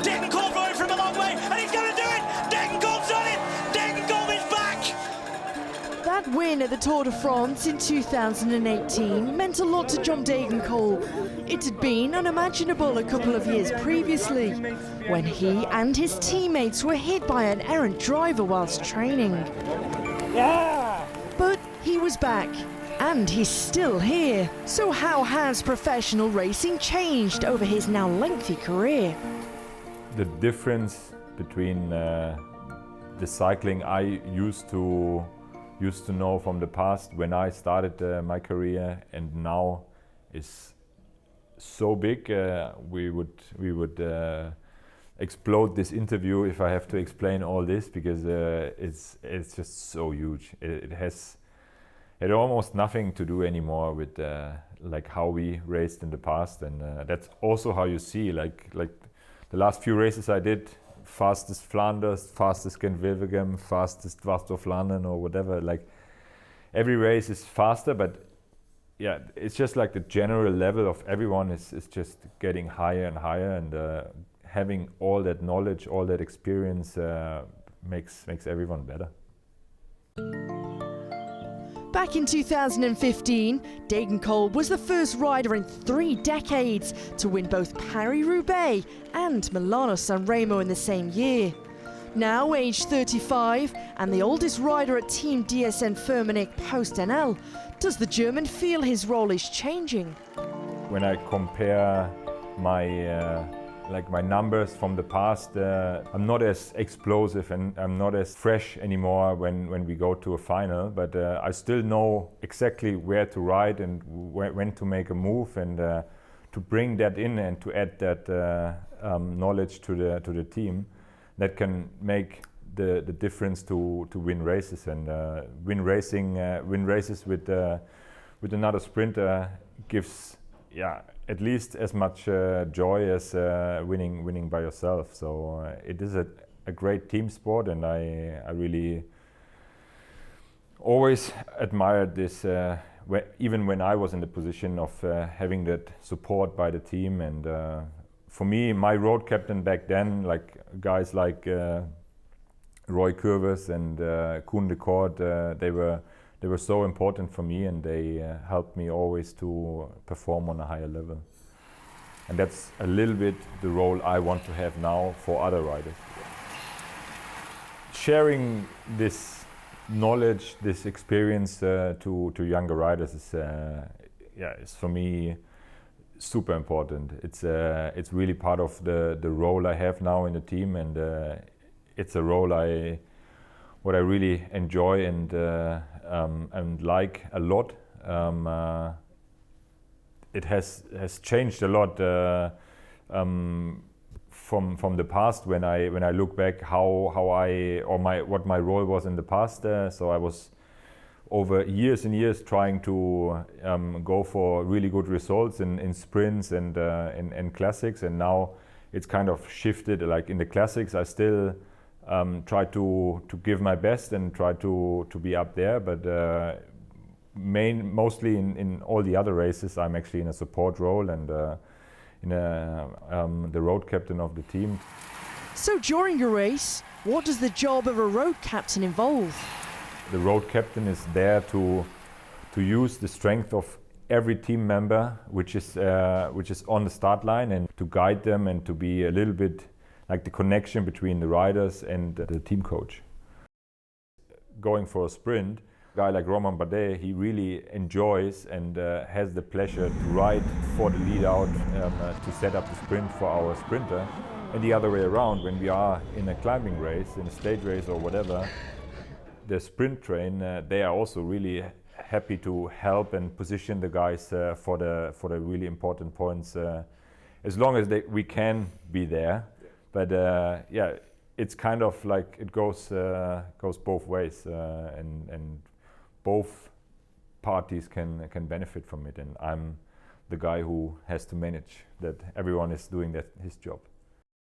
Degenkolb going from a long way, and he's going to do it! Degenkolb's done it! Degenkolb is back! That win at the Tour de France in 2018 meant a lot to John Degenkolb. It had been unimaginable a couple of years previously, when he and his teammates were hit by an errant driver whilst training. Yeah! But he was back, and he's still here. So how has professional racing changed over his now lengthy career? The difference between the cycling I used to know from the past when I started my career and now is so big. We would explode this interview if I have to explain all this, because it's just so huge. It has almost nothing to do anymore with like how we raced in the past, and that's also how you see like the last few races I did. Fastest Flanders, fastest Gent-Wevelgem, fastest Dwars door Vlaanderen or whatever. Like every race is faster, but yeah, it's just like the general level of everyone is just getting higher and higher, and having all that knowledge, all that experience makes everyone better. Back in 2015, Degenkolb was the first rider in 3 decades to win both Paris-Roubaix and Milano-San Remo in the same year. Now aged 35 and the oldest rider at Team DSM Firmenich PostNL, does the German feel his role is changing? When I compare my numbers from the past, I'm not as explosive and I'm not as fresh anymore when we go to a final, but I still know exactly where to ride and when to make a move, and to bring that in and to add that knowledge to the team that can make the difference to win races, and win races with another sprinter gives at least as much joy as winning by yourself. So it is a great team sport, and I really always admired this, even when I was in the position of having that support by the team. And for me, my road captain back then, like guys like Roy Curvers and Koen de Kort, they were so important for me, and they helped me always to perform on a higher level. And that's a little bit the role I want to have now for other riders. Sharing this knowledge, this experience to younger riders is for me super important. It's really part of the role I have now in the team, and it's a role what I really enjoy and like a lot. It has changed a lot from the past when I look back what my role was in the past. So I was over years and years trying to go for really good results in sprints and in classics, and now it's kind of shifted. Like in the classics, I still try to give my best and try to be up there, but mostly in all the other races I'm actually in a support role and the road captain of the team. So during a race, what does the job of a road captain involve? The road captain is there to use the strength of every team member which is on the start line, and to guide them and to be a little bit like the connection between the riders and the team coach. Going for a sprint, a guy like Romain Bardet, he really enjoys and has the pleasure to ride for the lead out to set up the sprint for our sprinter. And the other way around, when we are in a climbing race, in a stage race or whatever, the sprint train, they are also really happy to help and position the guys for the really important points, as long as we can be there. But it's kind of like it goes both ways, and both parties can benefit from it. And I'm the guy who has to manage that everyone is doing his job.